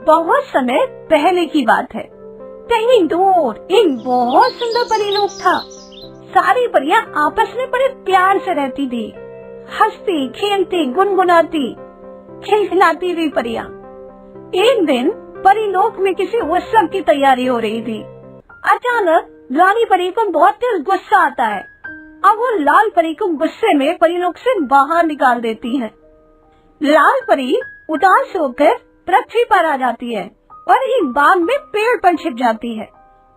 बहुत समय पहले की बात है। कहीं दूर एक बहुत सुंदर परीलोक था। सारी परियां आपस में बड़े प्यार से रहती थी, हंसती खेलती गुनगुनाती खिलखिलाती हुई परियां। एक दिन परीलोक में किसी उत्सव की तैयारी हो रही थी। अचानक रानी परी को बहुत तेज गुस्सा आता है। अब वो लाल परी को गुस्से में परीलोक से बाहर निकाल देती है। लाल परी उदास होकर पृथ्वी पर आ जाती है और एक बाग में पेड़ पर छिप जाती है।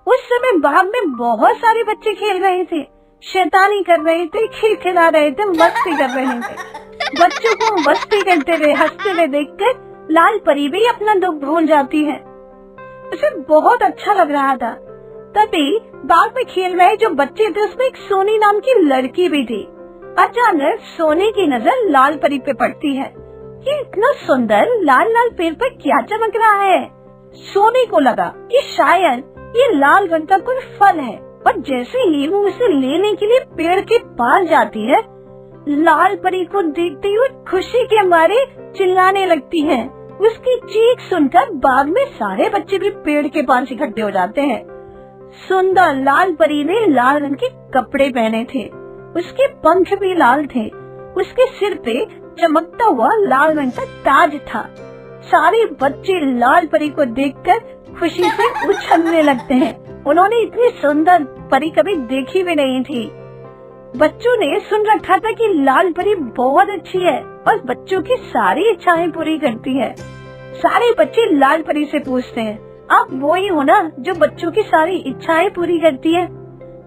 उस समय बाग में बहुत सारे बच्चे खेल रहे थे, शैतानी कर रहे थे, खिलखिला रहे थे, मस्ती कर रहे थे। बच्चों को मस्ती करते हुए हंसते हुए देखकर लाल परी भी अपना दुख भूल जाती है। उसे बहुत अच्छा लग रहा था। तभी बाग में खेल रहे जो बच्चे थे उसमें एक सोनी नाम की लड़की भी थी। अचानक सोनी की नजर लाल परी पे पड़ती है। ये इतना सुंदर लाल लाल पेड़ पर क्या चमक रहा है? सोनी को लगा कि शायद ये लाल रंग का कोई फल है, और जैसे ही वो उसे लेने के लिए पेड़ के पास जाती है, लाल परी को देखते हुए खुशी के मारे चिल्लाने लगती है। उसकी चीख सुनकर बाग में सारे बच्चे भी पेड़ के पास इकट्ठे हो जाते हैं। सुंदर लाल परी ने लाल रंग के कपड़े पहने थे, उसके पंख भी लाल थे, उसके सिर पे चमकता हुआ लाल रंग का ताज था। सारे बच्चे लाल परी को देखकर खुशी से उछलने लगते हैं। उन्होंने इतनी सुंदर परी कभी देखी भी नहीं थी। बच्चों ने सुन रखा था कि लाल परी बहुत अच्छी है और बच्चों की सारी इच्छाएं पूरी करती है। सारे बच्चे लाल परी से पूछते हैं, आप वो ही हो ना जो बच्चों की सारी इच्छाएं पूरी करती है?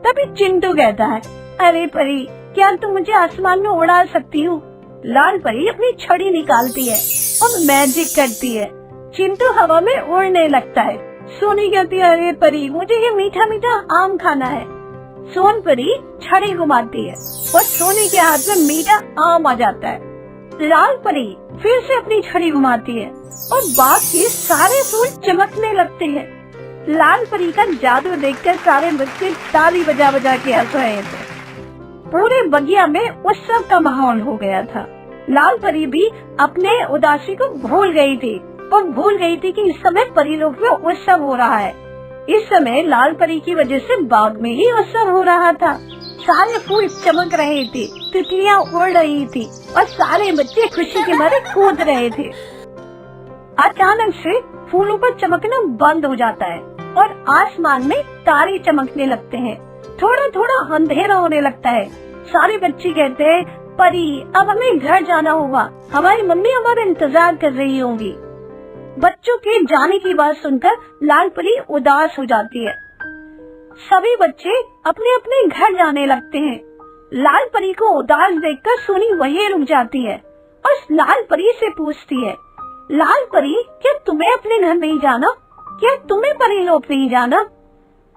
तभी चिंटू कहता है, अरे परी, क्या तुम मुझे आसमान में उड़ा सकती हो? लाल परी अपनी छड़ी निकालती है और मैजिक करती है। चिंटू हवा में उड़ने लगता है। सोनी कहती है, अरे परी, मुझे ये मीठा मीठा आम खाना है। सोन परी छड़ी घुमाती है और सोनी के हाथ में मीठा आम आ जाता है। लाल परी फिर से अपनी छड़ी घुमाती है और बाग के सारे फूल चमकने लगते हैं। लाल परी का जादू देखकर सारे बच्चे ताली बजा बजा के हंस रहे थे। पूरे बगिया में उत्सव का माहौल हो गया था। लाल परी भी अपने उदासी को भूल गई थी और भूल गई थी कि इस समय परीलोक में उत्सव हो रहा है। इस समय लाल परी की वजह से बाग में ही उत्सव हो रहा था। सारे फूल चमक रहे थे, तितलियां उड़ रही थी और सारे बच्चे खुशी के मारे कूद रहे थे। अचानक से फूलों पर चमकना बंद हो जाता है और आसमान में तारे चमकने लगते हैं। थोड़ा थोड़ा अंधेरा होने लगता है। सारे बच्चे कहते हैं, परी, अब हमें घर जाना होगा, हमारी मम्मी हमारा इंतजार कर रही होंगी। बच्चों के जाने की बात सुनकर लाल परी उदास हो जाती है। सभी बच्चे अपने अपने घर जाने लगते हैं। लाल परी को उदास देखकर सोनी वहीं रुक जाती है और लाल परी से पूछती है, लाल परी, क्या तुम्हें अपने घर नहीं जाना? क्या तुम्हें परीलोक नहीं जाना?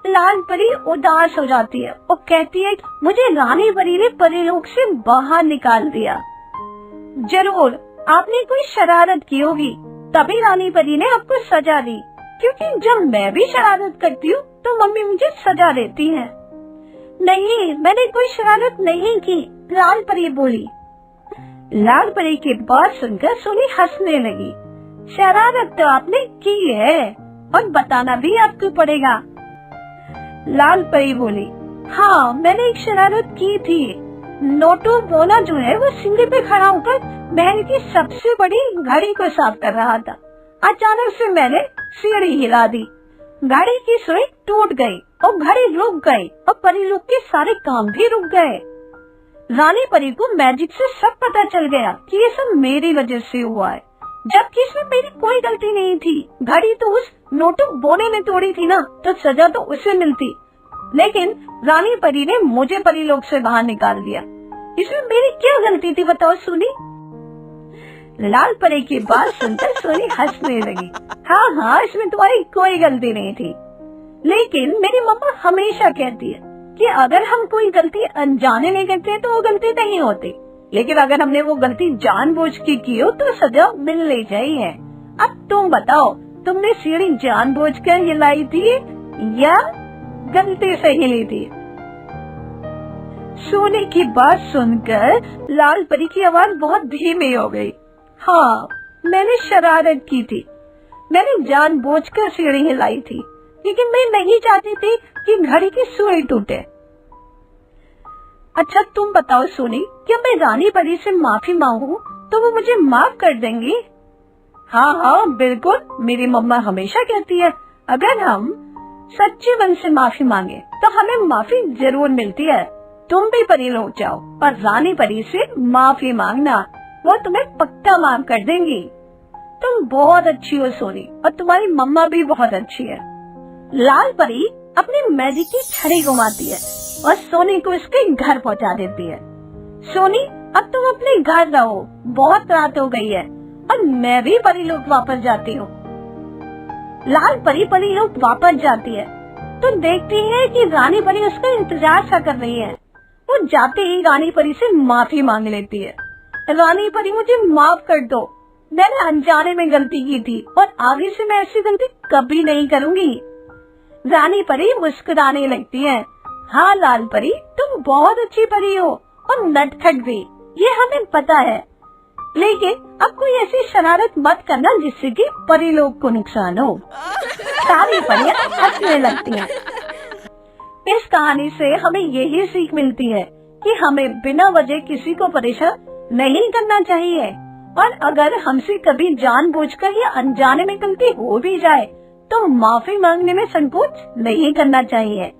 लाल परी उदास हो जाती है और कहती है, मुझे रानी परी ने परीलोक से बाहर निकाल दिया। जरूर आपने कोई शरारत की होगी, तभी रानी परी ने आपको सजा दी, क्योंकि जब मैं भी शरारत करती हूँ तो मम्मी मुझे सजा देती है। नहीं, मैंने कोई शरारत नहीं की, लाल परी बोली। लाल परी की बात सुनकर सोनी हंसने लगी। शरारत तो आपने की है और बताना भी आपको पड़ेगा। लाल परी बोली, हाँ, मैंने एक शरारत की थी। नोटू बोना जो है वो सीढ़ी पे खड़ा होकर महल की सबसे बड़ी घड़ी को साफ कर रहा था। अचानक से मैंने सीढ़ी हिला दी, घड़ी की सुई टूट गई और घड़ी रुक गई और परीलोक के सारे काम भी रुक गए। रानी परी को मैजिक से सब पता चल गया कि ये सब मेरी वजह से हुआ है, जबकि इसमें मेरी कोई गलती नहीं थी। घड़ी तो उस नोटू बोने ने तोड़ी थी ना, तो सजा तो उसे मिलती, लेकिन रानी परी ने मुझे परीलोक से बाहर निकाल दिया। इसमें मेरी क्या गलती थी, बताओ सोनी? लाल परी की बात सुनकर सोनी हंसने लगी। हाँ, इसमें तुम्हारी कोई गलती नहीं थी, लेकिन मेरी मम्मा हमेशा कहती है कि अगर हम कोई गलती अनजाने नहीं करते तो वो गलती नहीं होती, लेकिन अगर हमने वो गलती जानबूझ के की हो तो सजा मिलनी चाहिए। अब तुम बताओ, तुमने सीढ़ी जानबूझ कर हिलाई थी या गलती से हिली थी? सोनी की बात सुनकर लाल परी की आवाज बहुत धीमी हो गई। हाँ, मैंने शरारत की थी। मैंने जानबूझकर सीढ़ी हिलाई थी, लेकिन मैं नहीं चाहती थी कि घड़ी की सुई टूटे। अच्छा तुम बताओ सोनी, क्या मैं रानी परी से माफी मांगू तो वो मुझे माफ कर देंगी? हाँ हाँ बिल्कुल, मेरी मम्मा हमेशा कहती है अगर हम सच्चे मन से माफी मांगे तो हमें माफी जरूर मिलती है। तुम भी परी लोग जाओ और रानी परी से माफी मांगना, वो तुम्हें पक्का माफ कर देंगी। तुम बहुत अच्छी हो सोनी, और तुम्हारी मम्मा भी बहुत अच्छी है। लाल परी अपनी मैजिक की छड़ी घुमाती है और सोनी को इसके घर पहुंचा देती है। सोनी अब तुम अपने घर रहो, बहुत रात हो गई है और मैं भी परी लोग वापस जाती हूँ। लाल परी परी लोग वापस जाती है तो देखती है कि रानी परी उसका इंतजार सा कर रही है। वो जाते ही रानी परी से माफी मांग लेती है। रानी परी मुझे माफ कर दो, मैंने अनजाने में गलती की थी और आगे से मैं ऐसी गलती कभी नहीं करूँगी। रानी परी मुस्कुराने लगती है। हाँ लाल परी, तुम बहुत अच्छी परी हो और नटखट भी, ये हमें पता है, लेकिन अब कोई ऐसी शरारत मत करना जिससे कि परी लोग को नुकसान हो। सारी परियां हंसने लगती हैं। इस कहानी से हमें यही सीख मिलती है कि हमें बिना वजह किसी को परेशान नहीं करना चाहिए, और अगर हमसे कभी जानबूझकर या अनजाने में गलती हो भी जाए तो माफी मांगने में संकोच नहीं करना चाहिए।